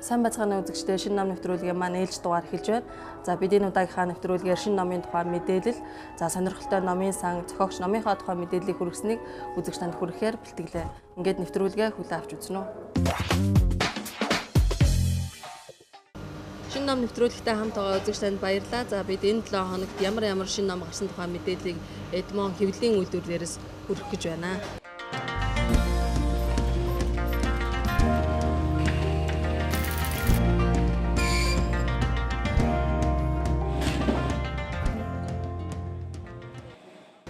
Сайн байцгаана үзэгчдээ, шинэ ном нэвтрүүлгээ маань ээлж дугаар эхэлж байна. За бидний удаагийнхаа нэвтрүүлгээр шинэ номын тухай мэдээлэл, за сонирхолтой номын сан, зохиогч номынхаа тухай мэдээллийг хүргэснийг үзэгч танд хүргэхээр бэлтгэлээ. Ингээд нэвтрүүлгээ хүлээн авч үзнэ үү. Шинэ ном нэвтрүүлэгтэй хамт байгаа үзэгч танд баярлалаа. За бид энэ 7 хоногт ямар шинэ ном гарсан тухай мэдээллийг Эдмон хэвлэлийн үйлдвэрлэлээс хүргэх гэж байна.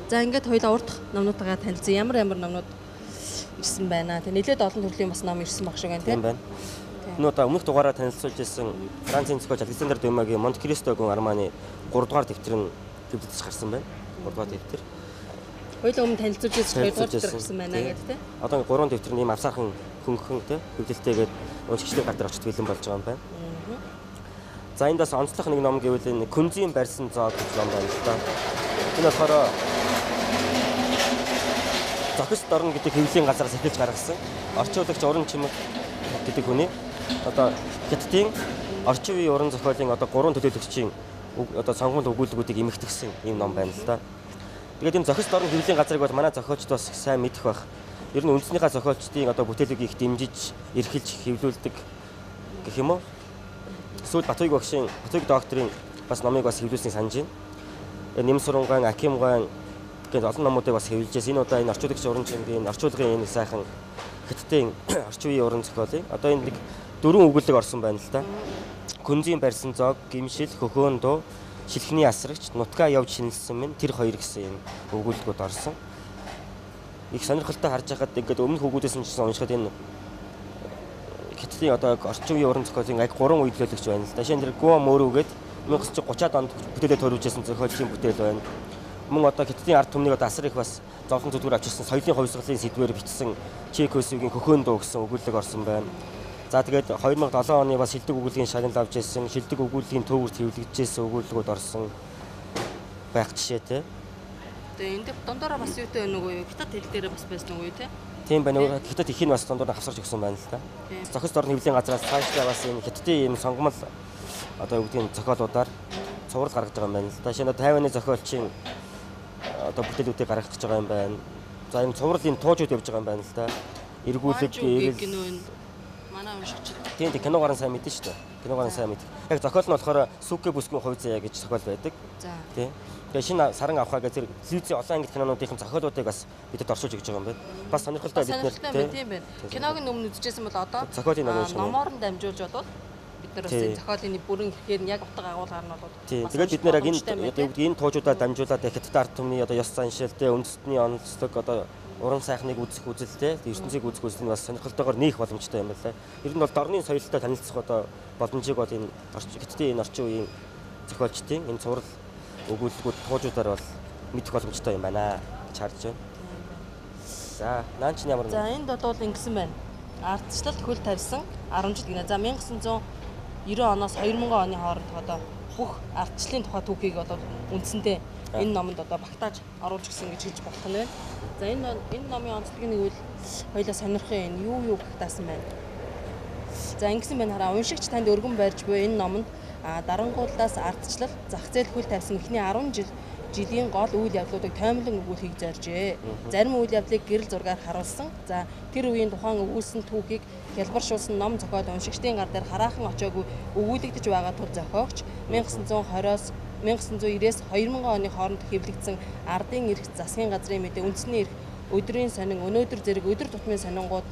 За ингээд хоёулаа урд номнуудаа танилцсан. Ямар номнууд ирсэн байна. Тэг нэлээд олон төрлийн бас ном ирсэн баг шиг байна тийм байна. Энэ удаа өмнөх дугаараа танилцуулж ирсэн Францын зохиолч Александр Дюмагийн Монте Кристо гүн Арманы 3 дугаар дэвтэр нь хэвлэгдэж гарсан байна. 3 дугаар дэвтэр. Хоёулаа өмнө танилцуулж ирсэн 2 дугаар дэвтэр гарсан байна гэдэг тийм. Одоо 3 дэвтэр нь ийм авсаархан хөнгөн тийм хэвлэлтэйгээд уншигчдын гар дээр очиж бэлэн болж байгаа юм байна. За эндээс онцлог нэг ном гэвэл энэ Күнзийн барьсан зоо гэж ном байна л да. Энэ болохоор Зохис дорн гэдэг хэвлэлийн газараас эхэлж гаргасан орчуулагч уран чимэг гэдэг хүний одоо Хятадын орчин үеийн уран зохиолын одоо 3 төлөөлөгчийн одоо сонгуул өгүүлбэрүүдийг эмхтгсэн ийм ном байна л да. Тэгээд энэ Зохис дорн хэвлэлийн газрыг бол манай зохиолчд бас сайн мэдэх бах. Ер нь үндснийхээ зохиолчдын одоо бүтээлүүдийг их дэмжиж, эрхэлж хэвлүүлдэг гэх юм уу? Эсвэл Батуйг багшийн Батуйг докторийн бас номыг бас хэвлүүлснийг санаж байна. Нэм сурангаан, Акимгаан гэдэг олон номуудыг бас хэвлэжээс энэ удаа энэ орчуулагч уран чимгийн орчуулгын энэ сайхан Хятадын орчин үеийн уран зохиолыг одоо энэ нэг 4 өгүүлбэг орсон байна л да. Күнзийн барьсан зоог, гимшил, хөхөөн дуу, шилхний асрагч, нутгаа явж шинэлсэн минь тэр хоёр гэсэн энэ өгүүлбэгүүд орсон. Их сонирхолтой харж байхад ингээд өмнөх өгүүлбэрээс нь уншихад энэ Хятадын одоо орчин үеийн уран зохиолын яг 3 үе төлөөлөгч байна л да. Жишээ нь Гуа Мөрү гэдэг 1930-аад онд бүтээлээ төрүүлжсэн зохиолчийн бүтээл байна. Мөн одоо Хятадын ард түмнийг одоо асар их бас зовлон зүдгүүр авчирсан соёлын хувьсгалын сэдвээр бичсэн Чекосовгийн хөхөөн дуу гэсэн өгүүлбэг орсон байна. За тэгээд 2007 оны бас шилдэг өгүүлбэгийн шагнал авч ирсэн, шилдэг өгүүлбэгийн төвөрт хэвлэгдэж өгүүлбэгүүд орсон байх жишээтэй. Тэгээ энэ дондороо бас юутай байна уу? Хятад хэл дээр бас байсан уу те? Тийм байна. Хятад их нь бас дондор хавсарч өгсөн байна л да. Зохис дорн хэвлэлийн газраас цаашдаа бас энэ Хятадын юм сонгомл одоо үгдийн зохиолуудаар цуврал гаргаж байгаа юм байна л да. Шинэ тайваны зохиолчийн одоо бүтээлүүдийг гаргах гэж байгаа юм байна. За энэ цувралын туужууд явж байгаа юм байна л да. Эргүүлэг гэрэл манай уншигч. Тийм киногоор нь сайн мэдэн шүү дээ. Киногоор нь сайн мэд. Яг зохиол нь болохоор Сүкэ бүсгүй хувь заяа гэж зохиол байдаг. За. Тийм. Тэгээ шинэ саран авахаа гэж зэрэг телевизийн олон англи кинонуудын зохиолуудыг бас бидэд оршуулж өгч байгаа юм байна. Бас сонирхолтой бид тийм байна. Киног нь өмнө үзчихсэн бол одоо зохиолын номоор нь дамжуулж болоод бид нар бас энэ зохиолын бүрэн гэхээр яг утга агуулгаар нь бол тэгээд бид нэр яг энэ одоо энэ туужуудаар дамжуулаад Хятад ард түмний одоо ёс заншилтэй үндэстний онцлог одоо уран сайхныг үзэх үзэлтэй ертөнцийг үзэх үзэл нь бас сонирхолтойгоор нээх боломжтой юм байна. Ер нь бол дорны соёлтой танилцах одоо боломжийг бол энэ Хятадын энэ орчин үеийн зохиолчдын энэ цуврал өгүүлбэгүүд туужуудаар бол мэдэх боломжтой юм байна гэж харж байна. За, наан чинь ямар. За, энд бол ингэсэн байна. Ардчлалт хөл тавьсан 10 жил гинэ. За 1990 оноос 2000 оны хооронд одоо бүх ардчлалын тухай түүхийг одоо үндсэндээ энэ номонд одоо багтааж оруулж гисэн гэж хэлж болох нь байна. За энэ номын онцлог нэг үйл хоёлаа сонирхын энэ юу багтаасан байна. За ингэсэн байна хараа уншигч танд өргөн барьж буй энэ номонд дарангууллаас ардчлал зах зээл хөл тавьсан эхний 10 жилийн гол үйл явдлуудыг тоймлон өгүүлэхийг зоржээ. Зарим үйл явдлыг гэрэл зургаар харуулсан. За тэр үеийн тухайн өгүүлсэн түүхийг хялбаршуулсан ном зохиол уншигчдын гар дээр хараахан очоогүй өгүүлэгдэж байгаа тул зохиогч 1920-оос 1990-с 2000 оны хооронд хэвлэгдсэн ардын эрх засгийн газрын мэдээ үндэсний эрх өдрийн сонин өнөөдөр зэрэг өдөр тутмын сонингууд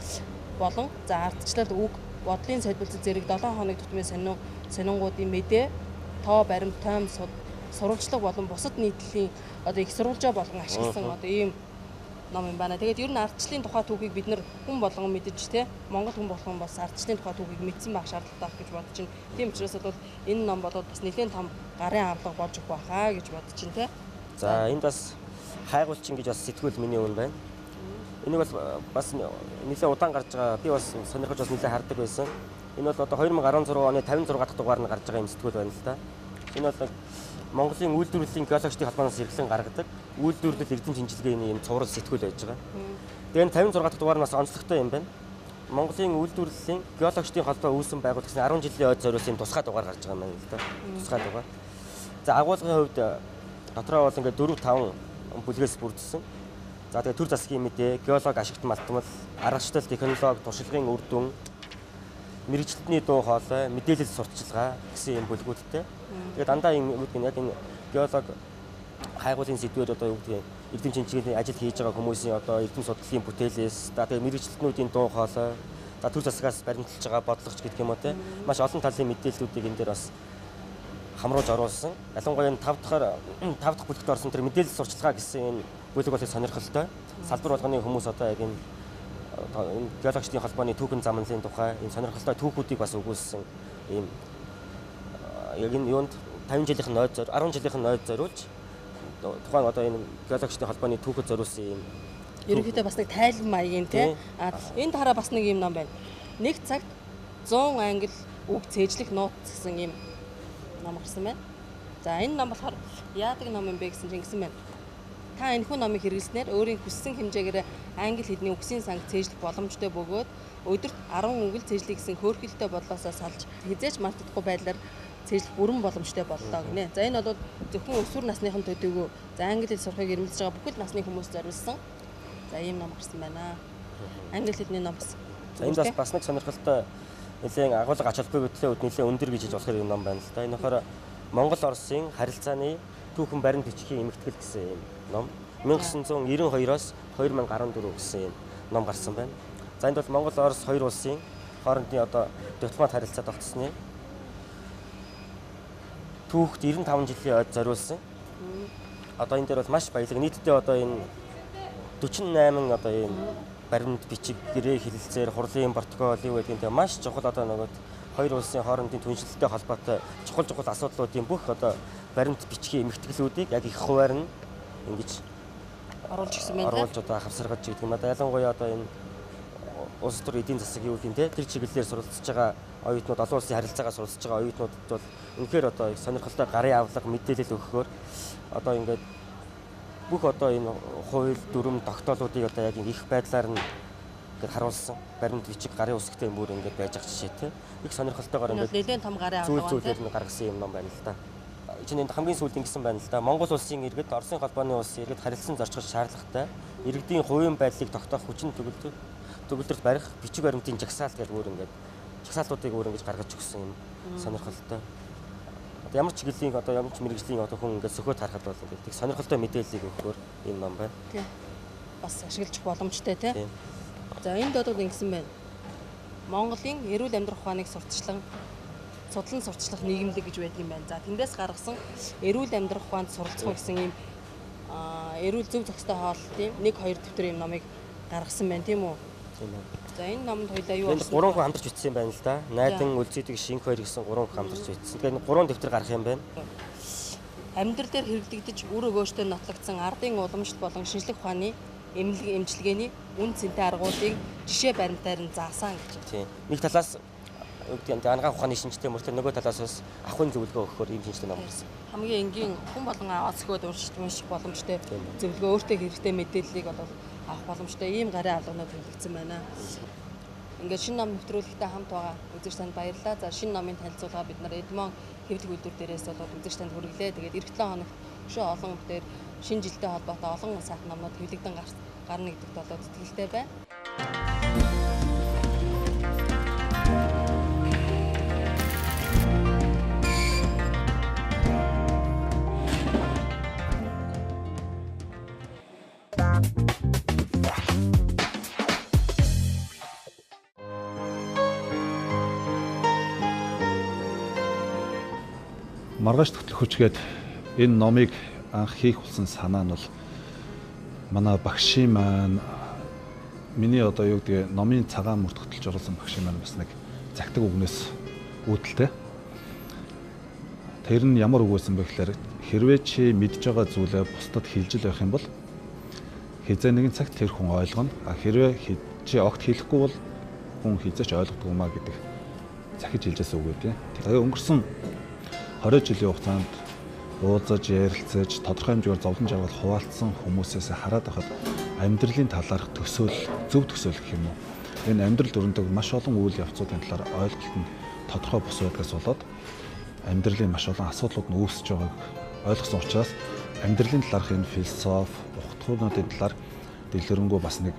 болон за ардчлал үг бодлын солилцол зэрэг 7 хоног тутмын сонингуудын мэдээ тоо баримт тойм сурвалжлага болон бусад нийтлэлийн одоо их сурвалжаа болгон ашигласан одоо ийм ном юм байна. Тэгээд ер нь ардчлалын тухай түүхийг бид нар хүн болгон мэдэж те Монгол хүн болгон бас ардчлалын тухай түүхийг мэдсэн байх шаардлагатай байх гэж бодож байна. Тийм учраас бол энэ ном болоод бас нэлээд том гарын авлага болж өгөх байхаа гэж бодож байна те. За энд бас хайгуулчин гэж бас сэтгүүл миний өн байна. Энийг бол бас нэлээд удаан гарч байгаа. Би бас сонирхож бас нэлээд хардаг байсан. Энэ бол одоо 2016 оны 56 дахь дугаар нь гарч байгаа юм сэтгүүл байна л да. Энэ бол Монголын үйлдвэрлэлийн геологчдын холбооноос эрхлэн гаргадаг үйлдвэрлэл эрдэм шинжилгээний юм цуврал сэтгүүл байж байгаа. Тэгээд 56 дахь дугаар нь бас онцлогтой юм байна. Монголын үйлдвэрлэлийн геологчдын холбоо үүсгэн байгуулагдсан 10 жилийн ойд зориулсан тусгай дугаар гарч байгаа юм байна л да. Тусгай дугаар. За агуулгын хувьд дотроо бол ингээд 4-5 бүлгээс бүрдсэн. За тэгээ төр засгийн мэдээ, геолог ашигт малтмал, аргачлал, технологи, туршлагын үр дүн, мэрэгчлэлтний дуу хоолой, мэдээлэл сурталчилгаа гэсэн юм бүлгүүдтэй. Тэгээд дандаа юм яг энэ геолог хайгуулын сэдвээр одоо юу гэдэг эрдэм чинчгийн ажил хийж байгаа хүмүүсийн одоо эрдэм судлалын бүтээлээс тэгээ мэрэгчлэлтнүүдийн дуу хоолой, за төр засгаас баримталж байгаа бодлогоч гэдэг юм уу те маш олон талын мэдээллүүдийг энэ дээр бас хамруулж оруулсан. Ялангуяа энэ 5 дахь бүлэгт орсон тэр мэдээлэл сурчлагаа гэсэн энэ бүлэг бол сонирхолтой. Салбар болгоны хүмүүс одоо яг энэ геологчдын холбооны түүхэн замналын тухай энэ сонирхолтой түүхүүдийг бас өгүүлсэн ийм яг энэ юунд 50 жилийнх нь 10 жилийнх нь зориулж тухайн одоо энэ геологчдын холбооны түүхэд зориулсан ийм ерөнхийдөө бас нэг тайлбар маягийн те. Энд хараа бас нэг юм ном байна. Нэг цагт 100 англи үг цээжлэх нууц гэсэн ийм ном гарсан байна. За энэ ном болохоор яадаг ном юм бэ гэсэн чинь ингэсэн байна. Та энэхүү номыг хэрэглэснээр өөрийн хүссэн хэмжээгээр англи хэлний үгсийн санг цээжлэх боломжтой бөгөөд өдөрт 10 үг л цээжлэх гэсэн хөөрхөлтэй бодлоосоо салж хизээч мартахгүй байдлаар цээжлэх бүрэн боломжтой боллоо гинэ. За энэ бол зөвхөн өсвөр насныхан төдийгүй за англи хэл сурахыг эрмэлзэж байгаа бүхэл насны хүмүүс зориулсан. За ийм ном гарсан байна. Англи хэлний ном бас. За энэ бас нэг сонирхолтой нэлийн агуулга ач холбогдлын үед нэлийн өндөр гэж болохоор юм ном байна л да. Энэ болохоор Монгол Оросын харилцааны түүхэн баримт бичгийн эмэгтгэл гэсэн юм ном. 1992-оос 2014 гэсэн юм ном гарсан байна. За энд бол Монгол Орос хоёр улсын хоорондын одоо дипломат харилцаа тогтсны түүхт 95 жилийн ойд зориулсан. Одоо энэ дээр бол маш баялаг нийтдээ одоо энэ 48 одоо энэ баримт бичиг гэрээ хэлэлцээр хурлын протокол юу гэдэг нь маш чухал одоо нөгөө хоёр улсын хоорондын түншлэлтэй холбоотой чухал асуудлуудын бүх одоо баримт бичгийн эмэгтгэлүүдийг яг их хуваар нь ингэж оруулж гисэн байна. Оруулж одоо хавсаргаж гэдэг юм. Одоо ялангуяа одоо энэ улс төр эдийн засаг юу гэдэг нь тэр чиглэлээр суралцж байгаа оюутнууд олон улсын харилцаагаа суралцж байгаа оюутнуудад бол үнэхээр одоо сонирхолтой гарын авлага мэдээлэл өгөхөөр одоо ингээд бүх одоо энэ хууль дүрм тогтоолуудыг одоо яг их байдлаар нь ингээд харуулсан баримт бичиг гарын үсгтэй мөр ингээд байж байгаа жишээ их сонирхолтойгоор ингээд нэлээд том гарын авлага зүйлээр нь гаргасан юм ном байна л да. Чинь энэ хамгийн сүүлд ингэсэн байна л да. Монгол улсын иргэд Оросын холбооны улсын иргэд харилцан зорчгож шаардлагатай иргэдийн хувийн байдлыг тогтоох хүчин төгөлдрөлт барих бичиг баримтын жагсаалт гэдэг өөр ингээд жагсаалтуудыг өөр ингэж гаргаж өгсөн юм сонирхолтой. Одоо ямар ч чиглэлийн одоо ямар ч мэрэгжлийн одоо хүн ингээд сөхөд харахад бол ингээд их сонирхолтой мэдээллийг өгөхөөр энэ ном байна. Тийм. Бас ашиглаж боломжтой тийм. За энд одоо ингэсэн байна. Монголын эрүүл амьдрах ухааныг судлан сурталчлах нийгэмлэг гэж байдаг юм байна. За тэндээс гаргасан эрүүл амьдрах ухаанд суралцах гэсэн юм эрүүл зөв зохистой хооллолтын 1-2 дэвтэр юм номыг гаргасан байна тийм үү? Тийм байна. За энэ номонд хоёлаа юу болсон? 3 хүн хамтарч бичсэн юм байна л да. Найдан үлзийдэг шинх хоёр гэсэн 3 хүн хамтарч бичсэн. Тэгэхээр 3 дэвтэр гарах юм байна. Амьдрал дээр хэрэглэгдэж үр өгөөжтэй нотлогдсон ардын уламжлалт болон шинжлэх ухааны эмчилгээний үн цэнтэй аргуудыг жишээ баримтаар нь заасан гэж. Тийм. Нэг талаас үгдийн ангаах ухааны шинжтэй мөртөө нөгөө талаас бас ахын зөвлөгөө өгөхөөр ийм шинжтэй ном гарсан. Хамгийн энгийн хүн болгон аваад сөхөд унших боломжтой зөвлөгөө өөртөө хэрэгтэй мэдээллийг бол авах боломжтой ийм гарын алганууд хэрэгжсэн байна. Ингээд шинэ ном нэвтрүүлэгтээ хамт байгаа үзэгч танд баярлалаа. За шинэ номын танилцуулга бид нар Эдмон хэвлэг үйлдвэр дээрээс бол үзэгч танд хүргэлээ. Тэгээд эх 7 хоногт өшөө олон бүтээр шинэ жилтэй холбоотой олон сайхан номнууд хэвлэгдэн гарна гэдэгт болоод итгэлтэй байна. Маргааш Төтлөхөчгээд энэ номыг анх хийх болсон санаа нь бол манай багшийн маань миний одоо юу гэдэг номын цагаан мөрт хөтлж оруулсан багшийн маань бас нэг загтаг үгнээс үүдэлтэй. Тэр нь ямар үг байсан бэ гэхээр хэрвээ чи мэдж байгаа зүйлээ бусдад хэлж л байх юм бол хизээ нэгэн цагт тэр хүн ойлгоно. А хэрвээ чи огт хэлэхгүй бол хүн хизээч ойлгохгүй маа гэдэг захиж хэлжсэн үг гэдэг. Тэгээ өнгөрсөн 20 жилийн хугацаанд уулзаж, ярилцаж, тодорхой хэмжээгээр зовлон жаргал хуваалцсан хүмүүсээс хараад байхад амьдралын талаарх төсөөл, зөв төсөөл гэх юм уу. энэ амьдралд өрнөдөг маш олон үйл явцуудын талаар ойлголт нь тодорхой бус байдгаас болоод амьдралын маш олон асуудлууд нь үүсэж байгааг ойлгосон учраас амьдралын талаарх энэ философи, ухтгуулнуудын талаар дэлгэрэнгүй бас нэг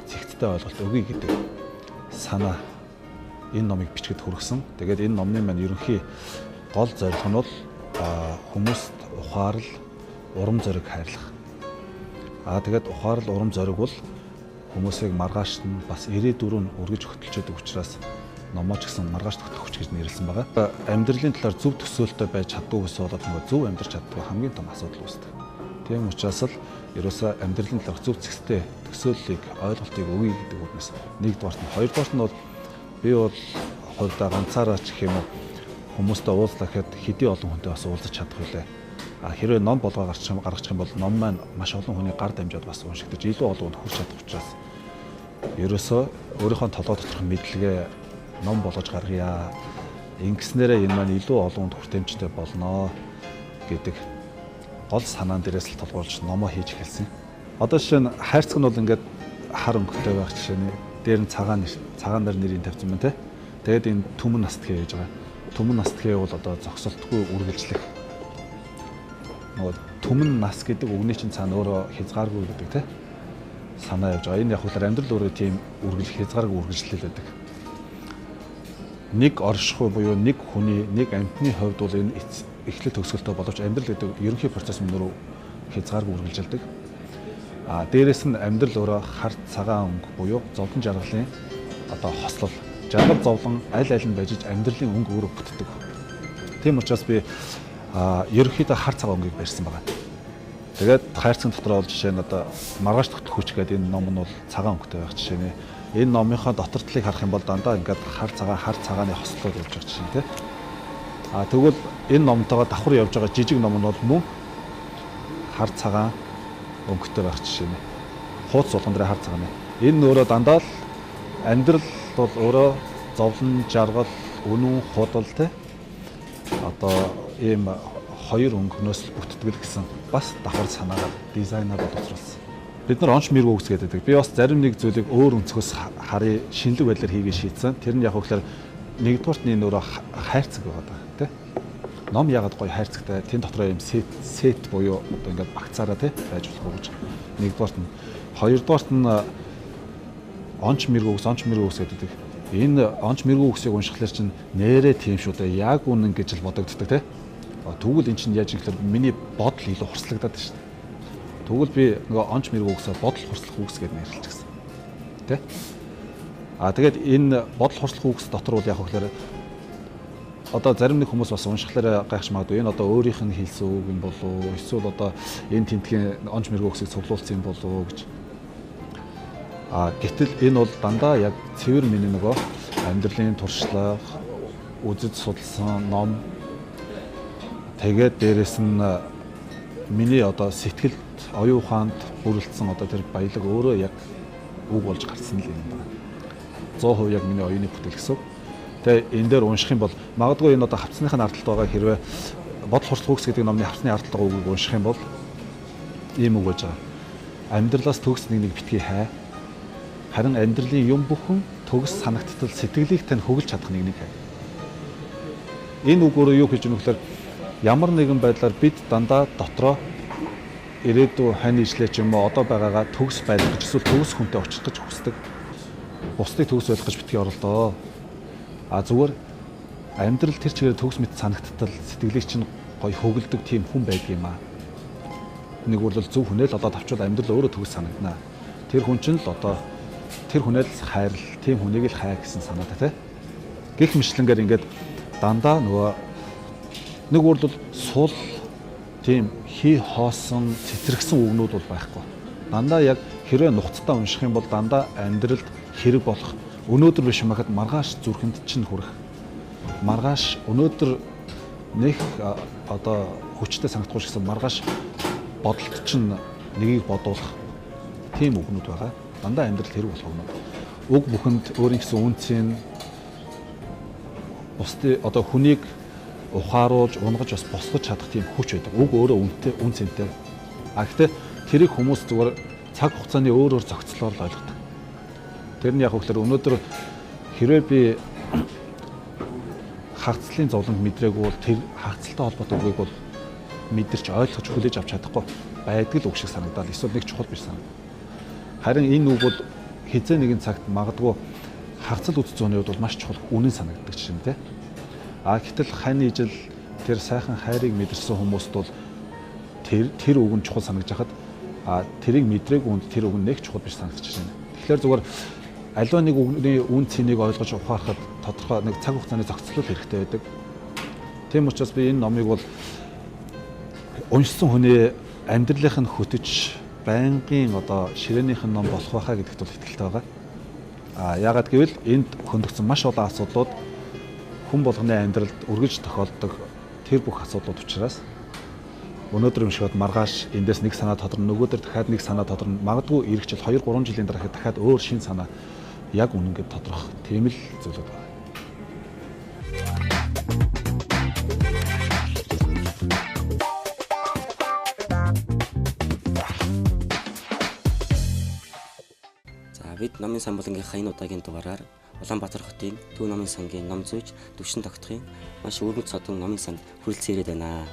зэгцтэй ойлголт өгье гэдэг санаа энэ номыг бичгэд хүргэсэн. Тэгээд энэ номны маань ерөнхий гол зорилго нь бол хүмүүст ухаарал, урам зориг хайрлах. Тэгээд ухаарал, урам зориг бол хүмүүсийг маргааш нь бас ирээдүрөө үргэж хөтөлж өгдөг учраас номоо ч гэсэн маргааш хөтлөх хүч гэж нэрлсэн байгаа. Амьдралын талаар зөв төсөөлтөй байж чаддгүй ус болоод нөгөө зөв амьдарч чаддгүй хамгийн том асуудал үүсдэг. Тийм учраас л ерөөсөө амьдралын талаар зөв зэгцтэй төсөөллийг, ойлголтыг өгье гэдэг үгнээс нэгдүгээрт нь, хоёрдугаарт нь бол би бол хувьдаа ганцаараа ч гэх юм уу хүмүүстэй уулзлаа гэхэд хэдий олон хүнтэй бас уулзаж чадах үлээ. Хэрвээ ном болгоо гаргачих юм бол ном маань маш олон хүний гар дамжаад бас уншигдаж илүү олон хүнд хүрч чадах учраас ерөөсөө өөрийнхөө толгой доторх мэдлэгээ ном болгож гаргая. Ингэснээрээ энэ маань илүү олон хүнд хүртээмжтэй болно гэдэг гол санаан дээрээс л толгуурлаж номоо хийж эхэлсэн. Одоо жишээ нь хайрцаг нь бол ингээд хар өнгөтэй байх жишээ нь дээр нь цагаан нар нэрийг тавьсан байна те. Тэгээд энэ түмэн настгэ гэж байгаа. Түмэн настгэ бол одоо зогсолтгүй үргэлжлэх. Нөгөө түмэн нас гэдэг үгний чинь цаана өөрөө хязгааргүй гэдэг те. Санаа явж байгаа. Энэ яг хөөр амьдрал өөрөө тийм хязгааргүй үргэлжлэл байдаг. Нэг оршихуй буюу нэг хүний, нэг амьтны хувьд бол энэ эхлэл төгсгөлтэй боловч амьдрал гэдэг ерөнхий процесс мөн хязгааргүй үргэлжилдэг. Дээрээс нь амьдрал өөрөө хар цагаан өнгө буюу зовлон жаргалын одоо хослол. Жаргал зовлон аль аль нь байж амьдралын өнгө өөрөө бүтдэг. Тийм учраас би ерөнхийдөө хар цагаан өнгийг барьсан байгаа. Тэгээд хайрцаг дотор бол жишээ нь одоо маргааш төтөх хүч гэдэг энэ ном нь бол цагаан өнгөтэй байх жишээ нэ. Энэ номынхоо дотор талыг харах юм бол дандаа ингээд хар цагааны хослол явж байгаа жишээ тийм. Тэгвэл энэ номтойгоо давхар явж байгаа жижиг ном нь бол мөн хар цагаан өнгөтэй байх жишээ нэ. Хууц болгон дээр хар цагаан. Энэ өөрөө дандаа л амьдрал бол өөрөө зовлон, жаргал, үнэн, худал те. Одоо ийм хоёр өнгөнөөс бүтдэг л гэсэн бас давхар санаагаар дизайнаар боловсруулсан. Бид нар онч мэрэг үгс гэдэг. Би бас зарим нэг зүйлийг өөр өнцгөөс харъя, шинэлэг байдлаар хийгээ шийдсэн. Тэр нь яг хөөхлөөр нэгдүгээрт нь энэ өөрөө хайрцаг байгаа тий. Ном ягаад гоё хайрцагтай, тэн дотроо юм сет буюу одоо ингээд багцаараа тий байж болох уу гэж. Нэгдүгээрт нь, хоёрдугаарт нь онч мэрэг үгс гэдэг. Энэ онч мэрэг үгсийг уншихлаар чинь нэрээ тийм шүү дээ. Яг үнэн гэж л бодогддог тий. Тэгвэл эн чинь яаж гэхээр миний бодол илүү хурцлагдаад шүү дээ. Тэгвэл би нөгөө онч мэрэг үгсээ бодол хурцлах үгс гэж нэрлэж гисэн. Тэ? Тэгээд энэ бодол хурцлах үгс дотор бол яг хөөхлөөр одоо зарим нэг хүмүүс бас уншихлаараа гайхаж магадгүй. Энэ одоо өөрийнх нь хэлсэн үг юм болов уу? Эсвэл одоо энэ тентгийн онч мэрэг үгсийг цуглуулсан юм болов уу гэж. Гэтэл энэ бол дандаа яг цэвэр миний нөгөө амьдралын туршлага, үзэж судалсан ном. Тэгээд дээрэс нь миний одоо сэтгэлд оюун ухаанд бүрэлдсэн одоо тэр баялаг өөрөө яг үг болж гарсан л юм байна. 100% яг миний оюуны бүтээл гэсэн. Тэгээ энэ дээр унших юм бол магадгүй энэ одоо хавцсныхын ардталт байгаа хэрвээ бодол хурцлах үгс гэдэг номны хавцсны ардталт байгаа үгийг унших юм бол ийм үг байж байгаа. Амьдралаас төгс нэг битгий хай. Харин амьдралын юм бүхэн төгс санагттал сэтгэлийг тань хөглж чадах нэг хай. Энэ үг өөрөө юу гэж юм гэхээр ямар нэгэн байдлаар бид дандаа дотроо ирээдүйн хань ижлээ ч юм уу одоо байгаагаа төгс байлгах гэж эсвэл төгс хүнтэй очих гэж хүсдэг. Бусдыг төгс байлгах гэж битгий оролдоо. Зүгээр амьдрал тэр чигээр төгс мэт санагттал сэтгэлийг чинь гоё хөглөдөг тийм хүн байдаг юм аа. Нэг бол зөв хүнэл одоо тавчвал амьдрал өөрөө төгс санагдана. Тэр хүн чинь л одоо тэр хүнэл хайрл, тийм хүнийг л хай гэсэн санаатай тий. Гэх мэтлэнгээр ингээд дандаа нөгөө нэг бол сул тийм хий хоосон цэцэрэгсэн үгнүүд бол байхгүй. Дандаа яг хэрвээ нухацтай унших юм бол дандаа амьдралд хэрэг болох өнөөдөр биш магад маргааш зүрхэнд чинь хүрэх. Маргааш өнөөдөр нэг одоо хүчтэй санагдахгүй ч гэсэн маргааш бодолд чинь нэгийг бодуулах тийм үгнүүд байгаа. Дандаа амьдрал хэрэг болох үгнүүд. Уг бүхэнд өөрийн гэсэн үнцийн бусдын одоо хүнийг ухааруулж, унгаж бас босгож чадах тийм хүч байдаг. Уг өөрөө үн цэнтэй. Гэхдээ тэрийг хүмүүс зүгээр цаг хугацааны өөр зохицлоор л ойлгодог. Тэр нь яг хөглөр өнөөдөр хэрвээ би хагцлын зовлонд мэдрээгүй бол тэр хагцлтай холбоотой үгийг бол мэдэрч ойлгож хүлээж авч чадахгүй байдаг л үг шиг санагдаад эсвэл нэг чухал биш санагдав. Харин энэ үг бол хизээ нэгэн цагт магадгүй хагцал үс зооны үед бол маш чухал үнэн санагддаг чинь тий. Гэтэл хань ижил тэр сайхан хайрыг мэдэрсэн хүмүүст бол тэр үг нь чухал санагдж хахад тэрийг мэдрээгүй хүнд тэр үг нь нэг чухал биш санагдаж байна. Тэгэхээр зүгээр аливаа нэг үгний үн цэнийг ойлгож ухаарахад тодорхой нэг цаг хугацааны зохицлол хэрэгтэй байдаг. Тийм учраас би энэ номыг бол уншсан хүний амьдралынх нь хөтөж байнгын одоо ширээнийх нь ном болох байхаа гэдэгт бол итгэлтэй байгаа. Яагаад гэвэл энд хөндөгдсөн маш олон асуудлууд хүн болгоны амьдралд үргэлж тохиолддог тэр бүх асуудлууд учраас өнөөдөр өмшгөөд маргааш эндээс нэг санаа тодорно, нөгөөдөр дахиад нэг санаа тодорно. Магадгүй эх жил 2-3 жилийн дараа дахиад өөр шин санаа яг үнэнгээ тодорхой тийм л зүйлүүд байна. Бид номын сан болонгийнхаа энэ удаагийн дугаараар Улаанбаатар хотын Төв номын сангийн ном зүйч Төвшин тогтохын маш өргөд содон номын санд хүрэлцэн ирээд байна.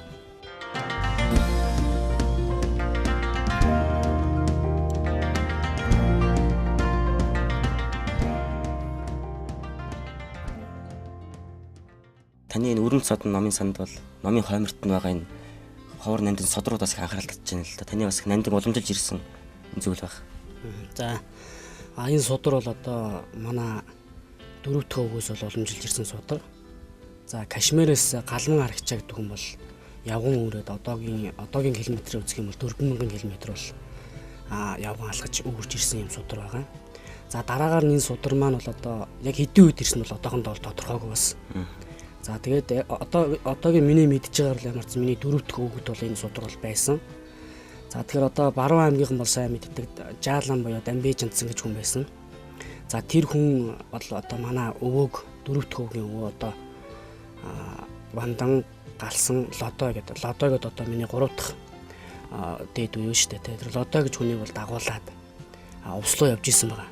Таны энэ өргөд содон номын санд бол номын хойморт нь байгаа энэ ховор нандин содруудаас их анхаарал татж байна л да. Таны бас нандин уламжилж ирсэн зүйл байх. За энэ судар бол одоо манай 4 дахь өвгөөс бол уламжилж ирсэн судар. За Кашмирээс галман арагчаа гэдэг хүн бол явган өрөөд одоогийн километрээр үзэх юм бол 4000 км бол явган алхаж өгөрж ирсэн юм судар байгаа. За дараагаар энэ судар маань бол одоо яг хэдийн үед ирсэн бол одоохондоо тодорхойгүй бас. За тэгээд одоогийн миний мэдж байгаагаар л ямар ч миний 4 дахь өвгөд бол энэ судар бол байсан. За тэгэхээр одоо Баруун аймгийнхан бол сайн мэддэг Жаалан буюу Дамби Жандсан гэж хүн байсан. За тэр хүн бол одоо манай өвөөг 4 дахь өвгийн өвөө одоо Вандан галсан Лодой гэдэг. Лодой гэдэг одоо миний 3 дахь дээд үе шүү дээ. Тэр Лодой гэж хүнийг бол дагуулад Увс руу явж исэн байгаа.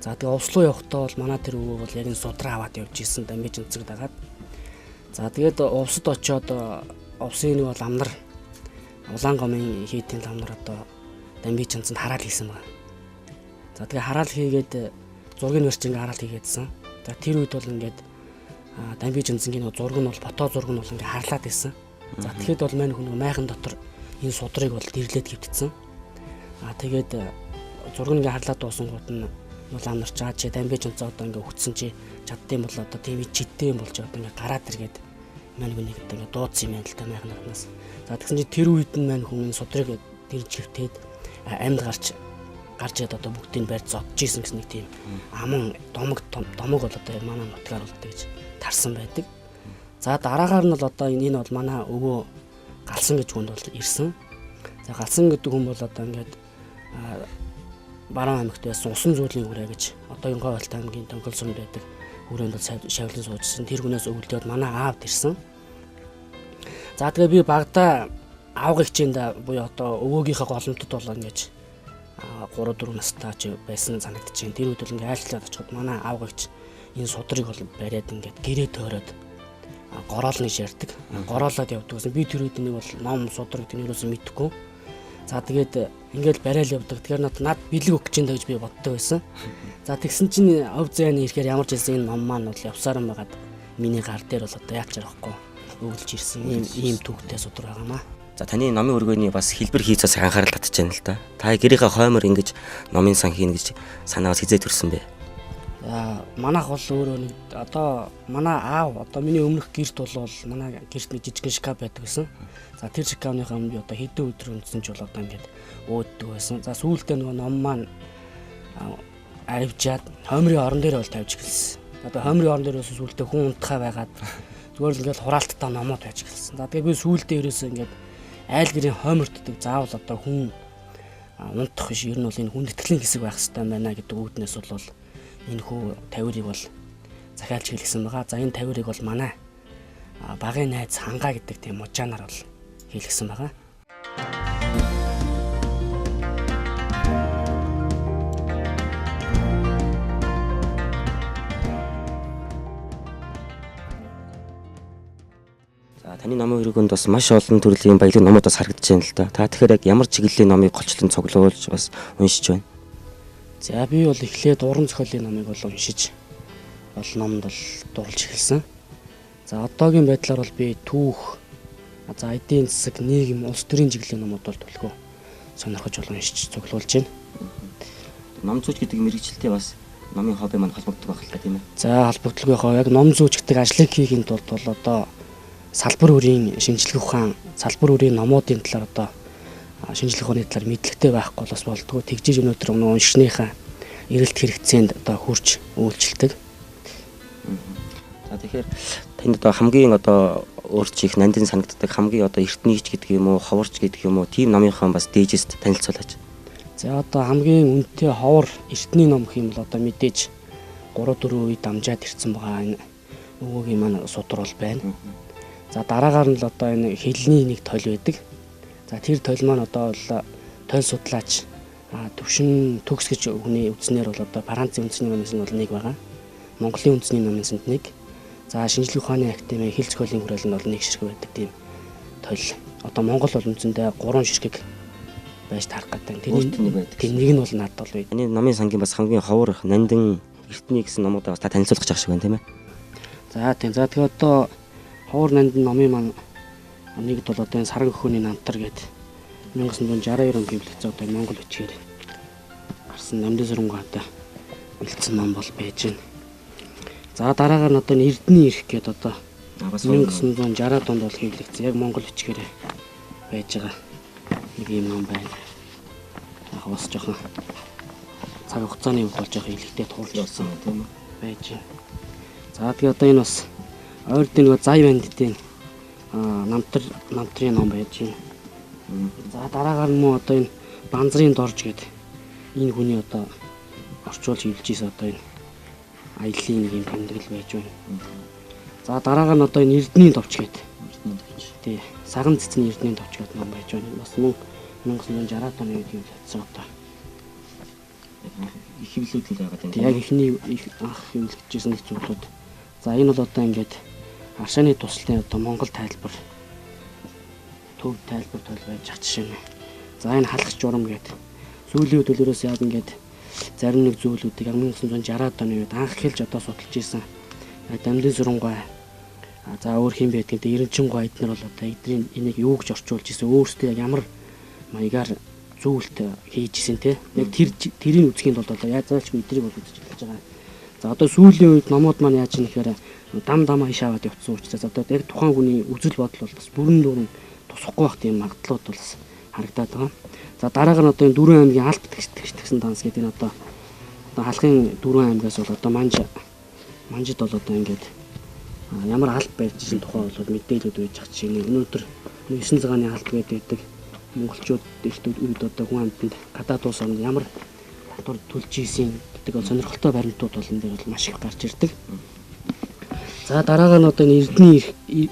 За тэгээ Увс руу явахдаа бол манай тэр өвөө бол яг энэ судраа аваад явж исэн Дамби Жандсаг дагаад. За тэгээд Увсд очиод Увсын нэг бол амнар Улаангомын хийдийн ламнар одоо Дамби Жандсанд хараал хийсэн байна. За тэгээ хараал хийгээд зургийн нэрч ингээ хараал хийгээдсэн. За тэр үед бол ингээд Дамби Жандсангийн зураг нь бол фото зураг нь бол ингээ харлаад байсан. За тэгэхэд бол мань хүн майхан дотор энэ судрыг бол дэрлээд хэвтсэн. Тэгээд зураг ингээ харлаад дуусангууд нь ламнар чаа чи Дамби Жандсаа одоо ингээ өгцсөн чи чаддсан бол одоо тийм чидтэй юм болж одоо ингээ гараад иргээд мань хүнийг ингээ дуудсан юм байна л та майхан дотноос. За тэгсэн чинь тэр үед нь мань хүн энэ судрыг дэрж хөвтээд амьд гарч яд одоо бүгдийг барьж зодж исэн гэсэн нэг тийм аман домог бол одоо манай нутгаар бол тэгж тарсан байдаг. За дараагаар нь бол одоо энэ бол манай өвөө галсан гэж хүнд бол ирсэн. За галсан гэдэг хүн бол одоо ингээд Баруун аймагт байсан усан зүйлийн үрэ гэж одоогийн Говьалт аймгийн Тонголсонд байдаг хүрээнд бол шавлан суужсэн. Тэр хүнээс өвлдөөд манай аавд ирсэн. За тэгээ би багада аавгын хичээнд буюу одоо өвөөгийнхээ голомтод бол ингэж 3-4 настай ч байсан санагдаж байна. Тэр үед бол ингээ айлчлаад очиход манай аавгагч энэ судрыг бол бариад ингээд гэрээ төөрөөд гороолныг ярьдаг. Гороолоод явдаг гэсэн. Би тэр үед нэг бол ном судрыг тэрнээс мэдхгүй. За тэгээд ингээд барайл явдаг. Тэгэхээр над бэлэг өгч чинь гэж би боддог байсан. За тэгсэн чинь ов зэаны ирэхээр ямар ч хэлсэн энэ ном маань бол явсаар юм байгаад миний гар дээр бол одоо яач ярахгүй өглөж ирсэн ийм төвхтэй судар байгаамаа. За таны номын өргөний бас хэлбэр хийцээс анхаарал татж байна л да. Та гэрийнхээ хоймор ингэж номын сан хийнэ гэж санаагаас хизээ төрсөн бэ? Манайх бол өөрөө нэг одоо манай аав одоо миний өмнөх гэрт бол манай гэрт нэг жижигхэн шкаф байдаг гэсэн. За тэр шкафныхаа өмнө одоо хэдэн өдөр унтсан ч бол одоо ингээд өөддөг байсан. За сүүлдээ нөгөө ном маань авчиад хоймрын орон дээр бол тавьж гэлсэн. Одоо хоймрын орон дээр сүүлдээ хүн унтахаа байгаад зүгээр л ингээд хураалттай номоод байж гэлсэн. За тэгээ би сүүлдээ ерөөсөө ингээд айл гэрийн хоймортдаг заавал одоо хүн унтах биш ер нь бол энэ хүндэтгэлийн хэсэг байх хэрэгтэй байна гэдэг үүднээс бол энэ хүү тавирыг бол захиалж хэлсэн байгаа. За энэ тавирыг бол манай багын найз хангаа гэдэг тийм мужаанаар бол хэлсэн байгаа. Таны номын өргөнд бас маш олон төрлийн баялаг номууд бас харагдаж байна л да. Та тэгэхээр яг ямар чиглэлийн номыг голчлон цуглуулж бас уншиж байна? За би бол эхлээд уран зохиолын номыг бол уншиж бол номд бол дуулж эхэлсэн. За одоогийн байдлаар бол би түүх, за эдийн засаг, нийгэм, улс төрийн чиглэлийн номууд бол төлгөө сонирхож бол уншиж цуглуулж байна. Ном зүйч гэдэг мэрэгчлэлтэй бас номын хобби маань холбогддог байх л та тийм ээ. За холбогдлого яг яг ном зүйч гэдэг ажлыг хийхэд бол одоо салбар бүрийн шинжлэх ухаан, салбар бүрийн номуудын талаар одоо шинжлэх ухааны талаар мэдлэгтэй байхгүй бол бас болдгоо. Тэгжиж өнөөдөр өмнө уншныхаа эрэлт хэрэгцээнд одоо хүрч үйлчлдэг. За тэгэхээр танд одоо хамгийн одоо өөрч их нандин санагддаг хамгийн одоо эртнийч гэдэг юм уу, ховорч гэдэг юм уу, тийм номынхон бас дээжэст танилцуулаач. За одоо хамгийн үнэтэй ховор эртний ном гэх юм бол одоо мэдээж 3-4 үед дамжаад ирсэн байгаа энэ өвөгийн маань судар бол байна. За дараагаар нь л одоо энэ хэлний нэг тойл байдаг. За тэр тойл маань одоо бол тойл судлаач төвшин төгс гэж хүний үзнээр бол одоо Францын үндэсний номын нь бол нэг байгаа. Монголын үндэсний номын нэг. За шинжлэх ухааны академийн хэл зохиолын хүрээлэн нь бол нэг ширхэг байдаг тийм тойл. Одоо Монгол бол үндсэндээ 3 ширхэг байж тарах гэдэг. Тэр нэг нь бол надад бол бай. Таны номын сангийн бас хамгийн ховор нандин эртний гэсэн номуудаа бас та танилцуулах гэж шиг байна тийм ээ. За тийм. За тэгээ одоо ховор нандин номын маань нэгд бол одоо энэ Саран өхөөний намтар гэдэг 1962 он хэвлэгдсэн одоо Монгол бичгээр гарсан намдын сүрэнгатай үлдсэн ном бол байж байна. За дараагаар нь одоо энэ Эрдэнэ ирэх гэдэг одоо 1960-аад онд бол хэвлэгдсэн яг Монгол бичгээр байж байгаа нэг юм ном байна. Яг бас жоохон цаг хугацааны үед болж байгаа хэлхтэй туулж болсон тийм үү байж байна. За тэгээ одоо энэ бас ойрдын нөгөө зай бандитын намтрын ном байж байна. За дараагаар нь одоо энэ Банзрын дорж гэдэг энэ хүний одоо орчуулж хилж ийсэн одоо энэ аяллаа нэг юм тэмдэглэл байж байна. За дараагаар нь одоо энэ Эрдэнийн товч гэдэг. Тий. Саган цэцний Эрдэнийн товч гэдэг ном байж байна. Бас 1960-аад оны үед хийсэн одоо. Их хэвлэлүүд л байгаа тийм. Яг ихний анх хэвлэгдэжсэн нэг зүйлүүд. За энэ бол одоо ингээд Аршааны туслалын одоо Монгол тайлбар төв тайлбар тойл байж ах жишээ нь. За энэ халах журам гэдэг. Сүүлийн үед төлөрөөс яг ингээд зарим нэг зүйлүүдийг 1960-аад оны үед анх хэлж одоо судалж ийсэн. Дамдын сүрэнгүй. За өөр хин байдаг гэдэг Эренчингой эднэр бол одоо эдний энийг юу гэж орчуулж ийсэн өөрсдөө яг ямар маягаар зүйлт хийж ийсэн те. Яг тэрийн үзхийн тулд одоо яаж заалчгүй эдрийг бол үзэж хэлж байгаа. За одоо сүүлийн үед номууд маань яаж юм гэхээр дамаа ишаваад явцсан учраас одоо яг тухайн хүний үзэл бодол бол бас бүрэн дүүрэн тусахгүй байх тийм магадлалууд бол харагдаад байгаа. За дараагаар нь одоо энэ Дөрвөн аймгийн алт тэгсэн данс гэдэг энэ одоо халахын Дөрвөн аймгаас бол одоо манжид бол одоо ингээд ямар алт байж ирсэн тухай бол мэдээлэлүүд байж байгаа чинь өнөөдөр 9 цагааны алт гэдэг монголчууд эрт үед одоо хүн амьтанд гадаад улс орнд ямар татвар төлж ийсэн гэдэг бол сонирхолтой баримтууд бол энэ дээр бол маш их гарч ирдэг. За дараагаар нь одоо энэ Эрдэнэ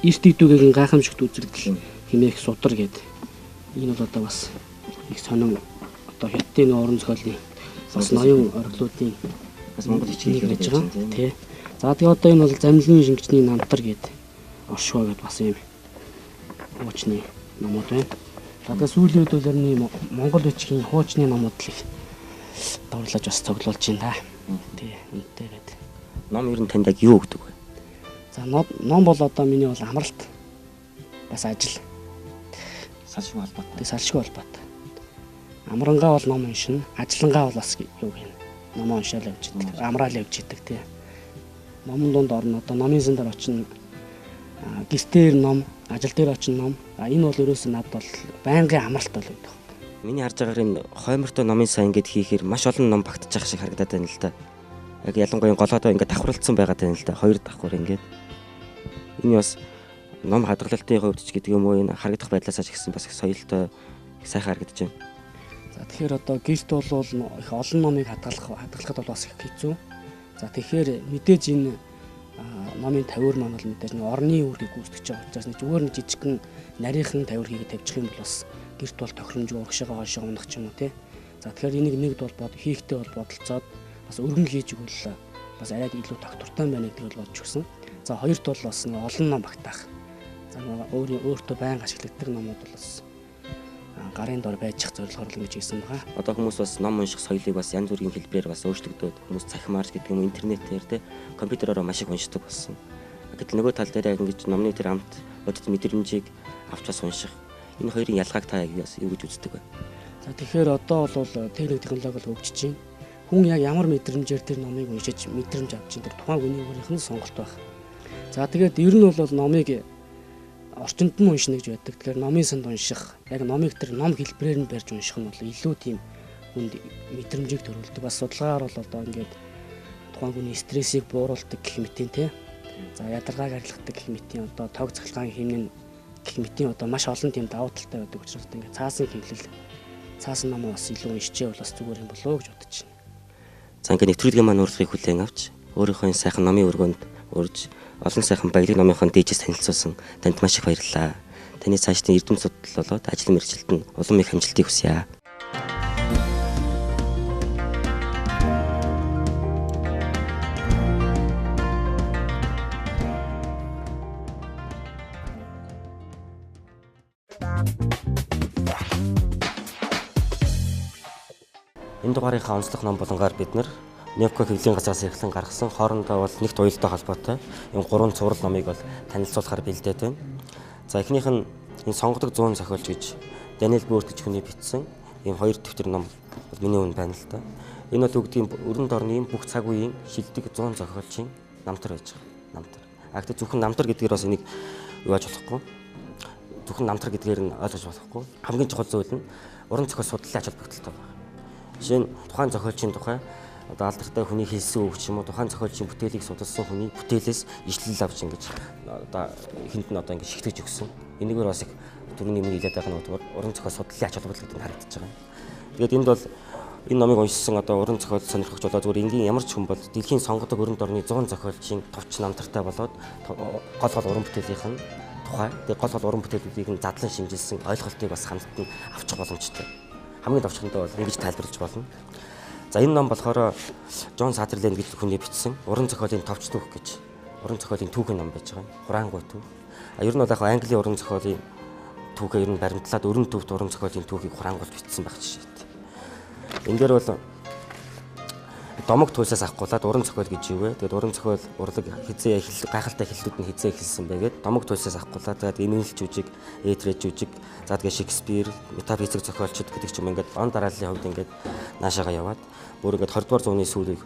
эрт идүүгийн гайхамшигт үзэгдэл хэмээх судар гэдэг. Энэ бол одоо бас их сонин одоо хятадын уран зохиолын бас ноён ориглуудын бас монгол хичээл хийж байгаа тий. За тэгээ одоо энэ бол замлын шингэжний намтар гэдэг оршоо гэдэг бас юм хуучны номууд байна. За тэгээ сүүлийн үед бол ер нь монгол бичгийн хуучны номууд л их дурлаж бас цуглуулж байна да. Тий үнэтэй гэдэг. Ном ер нь танд яг юу өгдөг вэ? За ном бол одоо миний бол амралт бас ажил салшгүй холбоотой. Салшгүй холбоотой. Амрангаа бол ном уншина, ажиллангаа бол бас юу гэнэ. Ном уншаал явж идэг, амраал явж идэг тий. Номон донд орно одоо номын сан дээр очино. Гэртээр ном, ажил дээр очино ном. Энэ бол ерөөсөө надад бол байнгын амралт бол байдаг. Миний харж байгаагаар энэ хоймортой номын сан ингэж хийхээр маш олон ном багтаж байгаа шиг харагдаад байна л да. Яг ялангуяа голоодоо ингэ давхралцсан байгаад байна л да. Хоёр давхар ингэ. Энэ бас ном хадгалалтын хувьд ч гэдэг юм уу энэ харагдах байдлаасаа ч гэсэн бас их соёлтой сайхан харагдаж байна. За тэгэхээр одоо гэрт бол их олон номыг хадгалахад бол бас их хэцүү. За тэгэхээр мэдээж энэ номын тавиур маань бол мэдээж орны үүргийг гүйцэтгэж байгаа учраас зүгээр нэг жижигхэн нарийнхан тавиур хийгээд тавьчих юм бол бас гэрт бол тохиромжгүй урагшаага хойшоо унах ч юм уу тий. За тэгэхээр энийг нэгд бол хийхтэй бол бодолцоод бас өргөн хийж өгвөл бас арайд илүү тогтвортой байна гэдгийг бол бодож өгсөн. За хоёрт бол бас олон ном багтаах. За нөгөө өөртөө байнга ашигладаг номууд бол бас гарын дор байж зорилгоор л ингэж хийсэн байгаа. Одоо хүмүүс бас ном унших соёлыг бас янз бүрийн хэлбэрээр бас өөрчлөгдөөд хүмүүс цахимаарч гэдэг юм интернетээр те компьютероор маш их уншдаг болсон. Гэтэл нөгөө тал дээр яг ингэж номны тэр амт бодит мэдрэмжийг авч бас унших. Энэ хоёрын ялгааг та яг юу гэж үздэг вэ? За тэгэхээр одоо бол техник технологи бол хөгжиж байна. Хүн яг ямар мэдрэмжээр тэр номыг уншиж мэдрэмж авч чинь тэр тухайн хүний өөрийнх нь сонголт байх. За тэгээд ер нь бол номыг орчинд нь уншина гэж байдаг. Тэгэхээр номын санд унших, яг номыг тэр ном хэлбэрээр нь барьж унших нь бол илүү тийм хүнд мэдрэмжийг төрүүлдэг. Бас судалгаагаар бол одоо ингээд тухайн хүний стрессийг бууруулдаг гэх мэтийн те. За ядаргааг арилгадаг гэх мэтийн одоо тог цахилгаан хэмнэн гэх мэтийн одоо маш олон тийм давуу талтай байдаг учраас ингээд цаасан хэвлэл цаасан ном бас илүү уншижээ бол бас зүгээр юм болоо гэж бодож байна. За ингээд нэвтрүүлгийн маань урилгыг хүлээн авч өөрийнхөө сайхан номын өргөнд урьж олон сайхан баялаг номынхон дээжээс танилцуулсан танд маш их баярлалаа. Таны цаашдын эрдэм судал болоод ажил мэргэжилтэнд нь улам их амжилтыг хүсье. Энэ дугаарынхаа онцлог ном болонгаар бид нар Невко хэвлэлийн газраас эрхлэн гаргасан хоорондоо бол нэгт уялдаа холбоотой энэ 3 цуврал номыг бол танилцуулахаар бэлдээд байна. За эхнийх нь энэ сонгодог 100 зохиолч гэж Даниэл Бёрт гэж хүний бичсэн ийм 2 дэвтэр ном бол миний үн байна л да. Энэ бол үгдийн өрөнд орны бүх цаг үеийн шилдэг 100 зохиолчийн намтар байж байгаа. Намтар. Гэхдээ зөвхөн намтар гэдгээр бас энийг юу яаж болохгүй. Зөвхөн намтар гэдгээр нь ойлгож болохгүй. Хамгийн чухал зүйл нь уран зохиол судлалын ач холбогдолтой байна. Жишээ нь тухайн зохиолчийн тухай одоо алдартай хүний хэлсэн үг ч юм уу тухайн зохиолчийн бүтээлийг судалсан хүний бүтээлээс ижлэл авч ингэж одоо эхэнд нь одоо ингэж шигтгэж өгсөн. Энэгээр бас их түрүүний өмнө хэлээд байгаа нь уран зохиол судлалын ач холбогдол гэдэг нь харагдаж байгаа. Тэгээд энд бол энэ номыг уншсан одоо уран зохиол сонирхогч болоод зүгээр энгийн ямар ч хүн бол дэлхийн сонгодог өрөнд орны 100 зохиолчийн товч намтартай болоод гол уран бүтээлийнх нь тухай тэгээд гол уран бүтээлүүдийг нь задлан шинжилсэн ойлголтыг бас хамтд нь авчих боломжтой. Хамгийн товчхондоо бол ингэж тайлбарлаж болно. За энэ ном болохоор Джон Сатерлэнд гэдэг хүний бичсэн уран зохиолын товч түүх гэж уран зохиолын түүхийн ном байж байгаа. Хураангуй түүх. Ер нь бол яг Английн уран зохиолын түүхээ ер нь баримтлаад өрн төвд уран зохиолын түүхийг хураангуйд бичсэн байх жишээтэй. Энэ дээр бол домог туйлсаас авахгүйлаад уран зохиол гэж юу вэ? Тэгээд уран зохиол урлаг хизээ гайхалтай хэллүүд нь хизээ хэлсэн байгээд домог туйлсаас авахгүйлаад тэгээд Эмил жүжиг, Этрэж жүжиг, за тэгээд Шекспир, метафизик зохиолчд гэдэг ч юм ингээд он дарааллын хувьд ингээд наашаага яваад бүр ингээд 20 дугаар зууны сүүлийг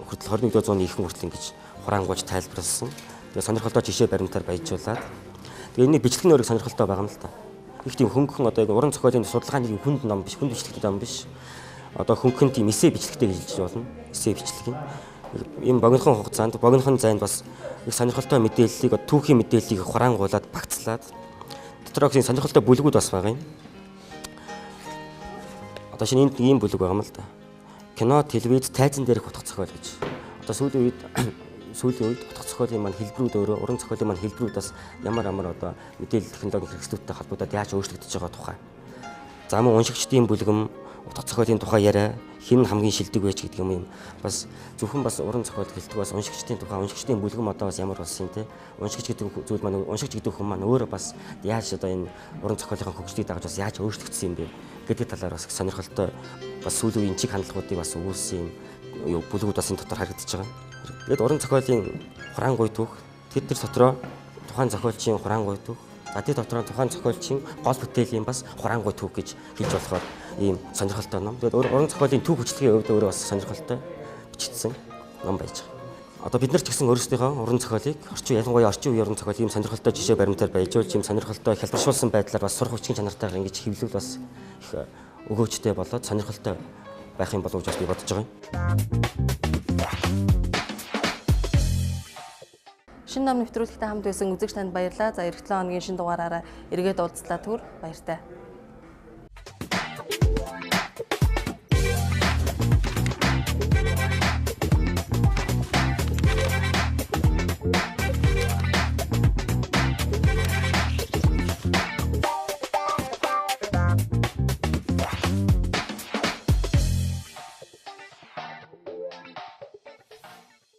хүртэл 21 дугаар зууны ихэнх хүртэл ингэж хураангуйж тайлбарласан. Тэгээд сонирхолтой жишээ баримтаар баяжуулаад тэгээд энэний бичлэгний өрийг сонирхолтой байгаа юм л та. Их тийм хөнгөн одоо уран зохиолын судалгааны хүнд ном биш, хүнд бичлэгтэй ном биш. Одоо хөнгөн тийм эссе бичлэгтэй хэлж болно. Эссе бичлэг юм богинохон хугацаанд богинохон зайд бас их сонирхолтой мэдээллийг түүхийн мэдээллийг хураангуулад багцлаад дотроо гэсэн сонирхолтой бүлгүүд бас байгаа юм. Одоо шинэ энд ийм бүлэг байгаа юм л да. Кино, телевиз, тайзан дээрх утга зохиол гэж. Одоо сүүлийн үед утга зохиолын маань хэлбэрүүд өөрөө уран зохиолын маань хэлбэрүүд бас ямар одоо мэдээлэл технологийн хэрэгслүүдтэй холбогдоод яаж өөрчлөгдөж байгаа тухай. За мөн уншигчдын бүлгэм утга зохиолын тухай яриа хэн хамгийн шилдэг вэ гэдэг юм бас зөвхөн бас уран зохиол хэлдэг бас уншигчдын тухай уншигчдын бүлгэм одоо бас ямар болсон те уншигч гэдэг зүйл маань уншигч гэдэг хүн маань өөрөө бас яаж одоо энэ уран зохиолын хөгжлийг дагаж бас яаж өөрчлөгдсөн юм бэ гэдэг талаар бас сонирхолтой бас сүүлийн үеийн чиг хандлагуудыг бас өгүүлсэн юм бүлгүүд бас энэ дотор харагдаж байгаа. Тэгээд уран зохиолын хураангуй түүх тэр дотроо тухайн зохиолчийн хураангуй түүх тэр дотроо тухайн зохиолчийн гол бүтээлийн бас хураангуй түүх гэж хэлж болохоор ийм сонирхолтой ном. Тэгээд уран зохиолын түүх хүчлэгийн хувьд өөрөө бас сонирхолтой бичигдсэн ном байж байгаа. Одоо бид нар ч гэсэн өөрсдийнхөө уран зохиолыг ялангуяа орчин үеийн уран зохиол ийм сонирхолтой жишээ баримтаар баяжуулж ийм сонирхолтой хялбаршуулсан байдлаар бас сурах хүчин чанартайгаар ингэж хэвлэл бас их өгөөжтэй болоод сонирхолтой байх юм болов уу гэж би бодож байгаа юм. Шинэ ном нэвтрүүлэгтээ хамт байсан үзэгч танд баярлалаа. За эх 7 хоногийн шинэ дугаараараа эргээд уулзлаа түр баяртай.